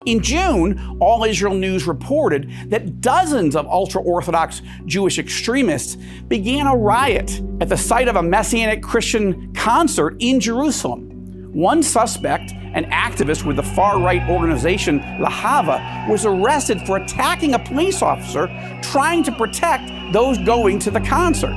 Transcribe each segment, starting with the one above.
In June, All Israel News reported that dozens of ultra-Orthodox Jewish extremists began a riot at the site of a Messianic Christian concert in Jerusalem. One suspect, an activist with the far-right organization Lahava, was arrested for attacking a police officer trying to protect those going to the concert.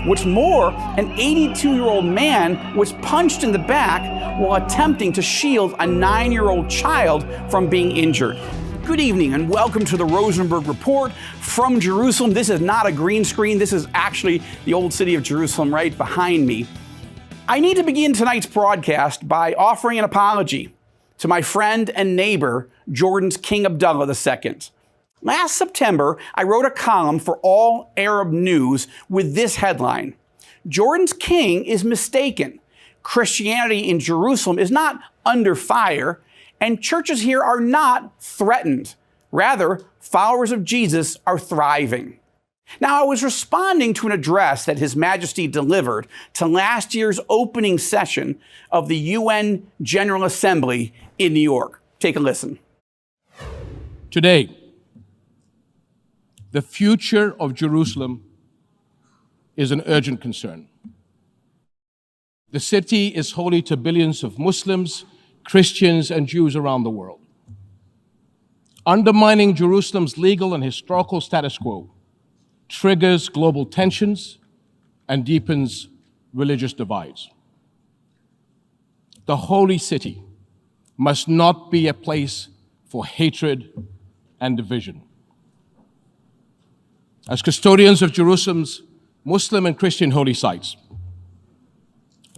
What's more, an 82-year-old man was punched in the back while attempting to shield a 9-year-old child from being injured. Good evening and welcome to the Rosenberg Report from Jerusalem. This is not a green screen. This is actually the old city of Jerusalem right behind me. I need to begin tonight's broadcast by offering an apology to my friend and neighbor, Jordan's King Abdullah II. Last September, I wrote a column for All Arab News with this headline: Jordan's king is mistaken. Christianity in Jerusalem is not under fire, and churches here are not threatened. Rather, followers of Jesus are thriving. Now, I was responding to an address that His Majesty delivered to last year's opening session of the UN General Assembly in New York. Take a listen. Today, the future of Jerusalem is an urgent concern. The city is holy to billions of Muslims, Christians, and Jews around the world. Undermining Jerusalem's legal and historical status quo triggers global tensions and deepens religious divides. The holy city must not be a place for hatred and division. As custodians of Jerusalem's Muslim and Christian holy sites,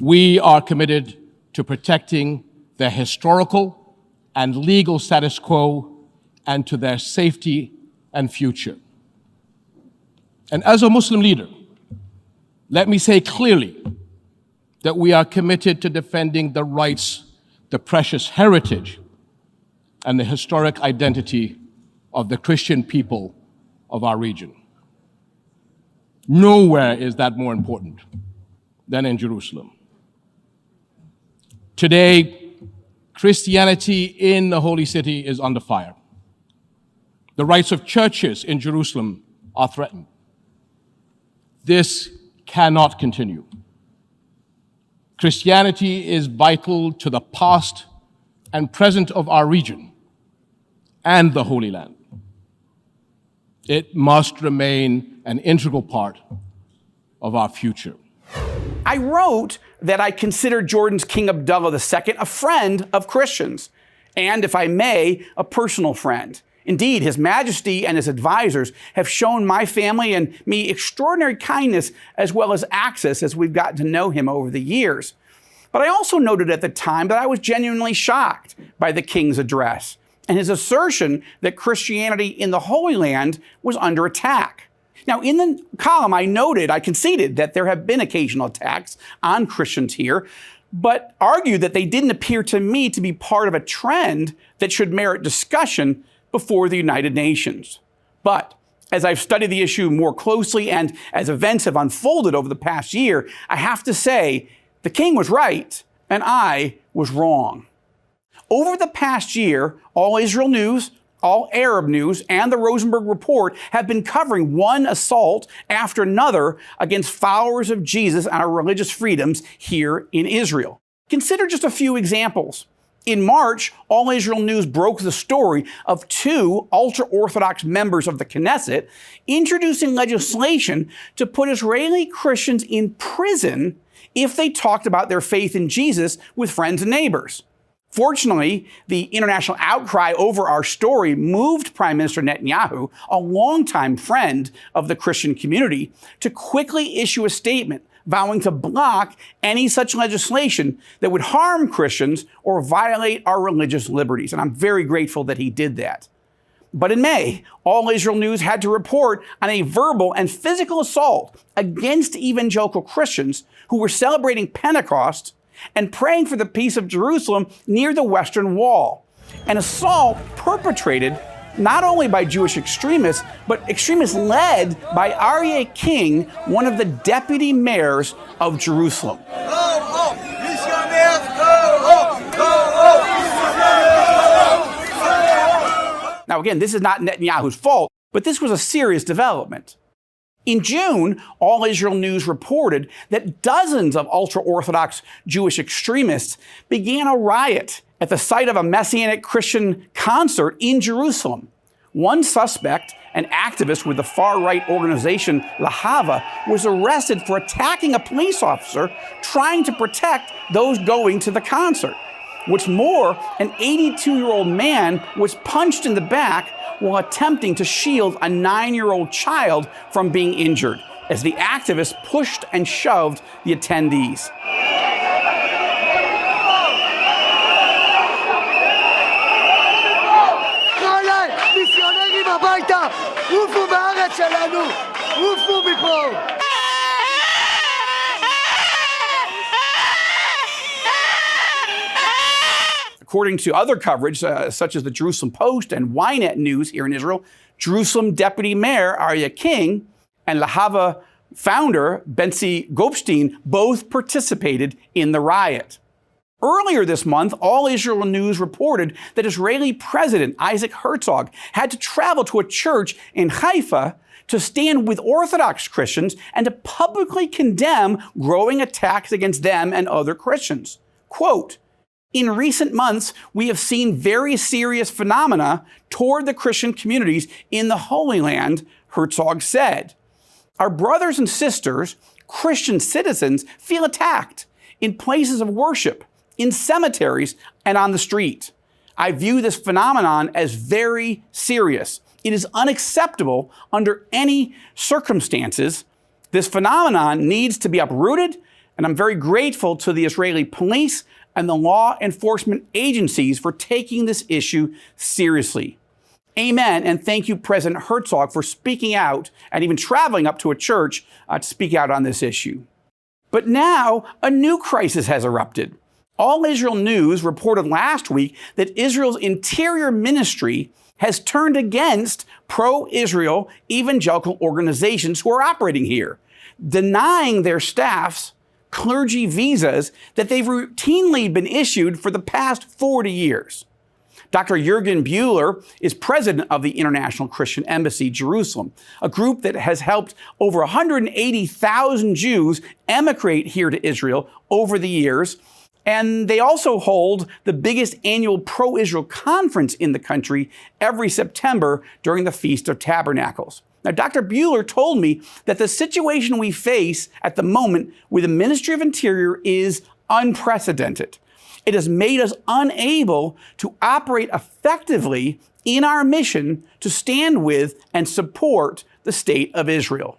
we are committed to protecting their historical and legal status quo and to their safety and future. And as a Muslim leader, let me say clearly that we are committed to defending the rights, the precious heritage, and the historic identity of the Christian people of our region. Nowhere is that more important than in Jerusalem. Today, Christianity in the holy city is under fire. The rights of churches in Jerusalem are threatened. This cannot continue. Christianity is vital to the past and present of our region and the Holy Land. It must remain an integral part of our future. I wrote that I consider Jordan's King Abdullah II a friend of Christians, and, if I may, a personal friend. Indeed, His Majesty and his advisors have shown my family and me extraordinary kindness as well as access as we've gotten to know him over the years. But I also noted at the time that I was genuinely shocked by the king's address and his assertion that Christianity in the Holy Land was under attack. Now, in the column, I conceded that there have been occasional attacks on Christians here, but argued that they didn't appear to me to be part of a trend that should merit discussion before the United Nations. But as I've studied the issue more closely and as events have unfolded over the past year, I have to say the king was right and I was wrong. Over the past year, All Israel News, All Arab News, and the Rosenberg Report have been covering one assault after another against followers of Jesus and our religious freedoms here in Israel. Consider just a few examples. In March, All Israel News broke the story of two ultra-Orthodox members of the Knesset introducing legislation to put Israeli Christians in prison if they talked about their faith in Jesus with friends and neighbors. Fortunately, the international outcry over our story moved Prime Minister Netanyahu, a longtime friend of the Christian community, to quickly issue a statement vowing to block any such legislation that would harm Christians or violate our religious liberties. And I'm very grateful that he did that. But in May, All Israel News had to report on a verbal and physical assault against evangelical Christians who were celebrating Pentecost and praying for the peace of Jerusalem near the Western Wall. An assault perpetrated not only by Jewish extremists, but extremists led by Aryeh King, one of the deputy mayors of Jerusalem. Now, again, this is not Netanyahu's fault, but this was a serious development. In June, All Israel News reported that dozens of ultra-Orthodox Jewish extremists began a riot at the site of a Messianic Christian concert in Jerusalem. One suspect, an activist with the far-right organization Lahava, was arrested for attacking a police officer trying to protect those going to the concert. What's more, an 82-year-old man was punched in the back while attempting to shield a 9-year-old child from being injured as the activist pushed and shoved the attendees. According to other coverage, such as the Jerusalem Post and Ynet News here in Israel, Jerusalem Deputy Mayor Aryeh King and Lahava founder Bentzi Gopstein both participated in the riot. Earlier this month, All Israel News reported that Israeli President Isaac Herzog had to travel to a church in Haifa to stand with Orthodox Christians and to publicly condemn growing attacks against them and other Christians. Quote, "In recent months, we have seen very serious phenomena toward the Christian communities in the Holy Land," Herzog said. "Our brothers and sisters, Christian citizens, feel attacked in places of worship, in cemeteries, and on the street. I view this phenomenon as very serious. It is unacceptable under any circumstances. This phenomenon needs to be uprooted, and I'm very grateful to the Israeli police and the law enforcement agencies for taking this issue seriously. Amen, and thank you, President Herzog, for speaking out and even traveling up to a church to speak out on this issue." But now a new crisis has erupted. All Israel News reported last week that Israel's Interior Ministry has turned against pro-Israel evangelical organizations who are operating here, denying their staffs clergy visas that they've routinely been issued for the past 40 years. Dr. Jürgen Buehler is president of the International Christian Embassy, Jerusalem, a group that has helped over 180,000 Jews emigrate here to Israel over the years. And they also hold the biggest annual pro-Israel conference in the country every September during the Feast of Tabernacles. Now, Dr. Buehler told me that the situation we face at the moment with the Ministry of Interior is unprecedented. It has made us unable to operate effectively in our mission to stand with and support the state of Israel.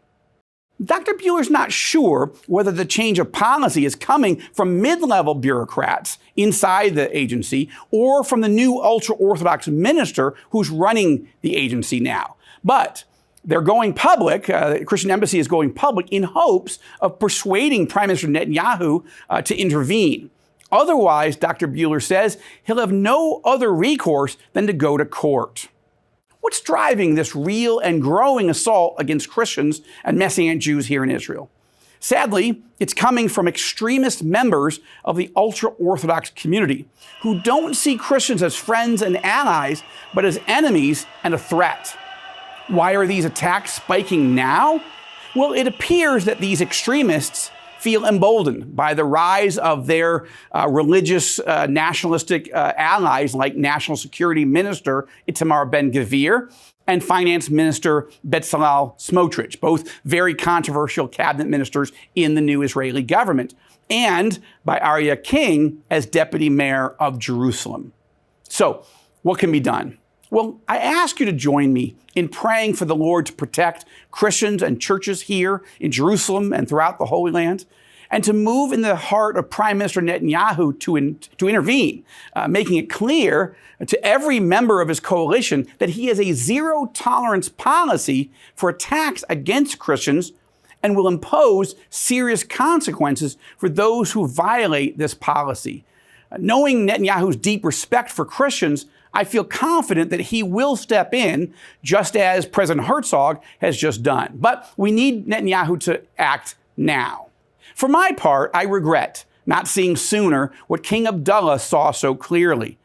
Dr. Buehler's not sure whether the change of policy is coming from mid-level bureaucrats inside the agency or from the new ultra-Orthodox minister who's running the agency now. But they're going public, the Christian Embassy is going public in hopes of persuading Prime Minister Netanyahu to intervene. Otherwise, Dr. Buehler says, he'll have no other recourse than to go to court. What's driving this real and growing assault against Christians and Messianic Jews here in Israel? Sadly, it's coming from extremist members of the ultra-Orthodox community who don't see Christians as friends and allies, but as enemies and a threat. Why are these attacks spiking now? Well, it appears that these extremists feel emboldened by the rise of their religious nationalistic allies like National Security Minister Itamar Ben-Gvir and Finance Minister Bezalel Smotrich, both very controversial cabinet ministers in the new Israeli government, and by Aryeh King as deputy mayor of Jerusalem. So, what can be done? Well, I ask you to join me in praying for the Lord to protect Christians and churches here in Jerusalem and throughout the Holy Land, and to move in the heart of Prime Minister Netanyahu to intervene, making it clear to every member of his coalition that he has a zero-tolerance policy for attacks against Christians and will impose serious consequences for those who violate this policy. Knowing Netanyahu's deep respect for Christians, I feel confident that he will step in, just as President Herzog has just done. But we need Netanyahu to act now. For my part, I regret not seeing sooner what King Abdullah saw so clearly.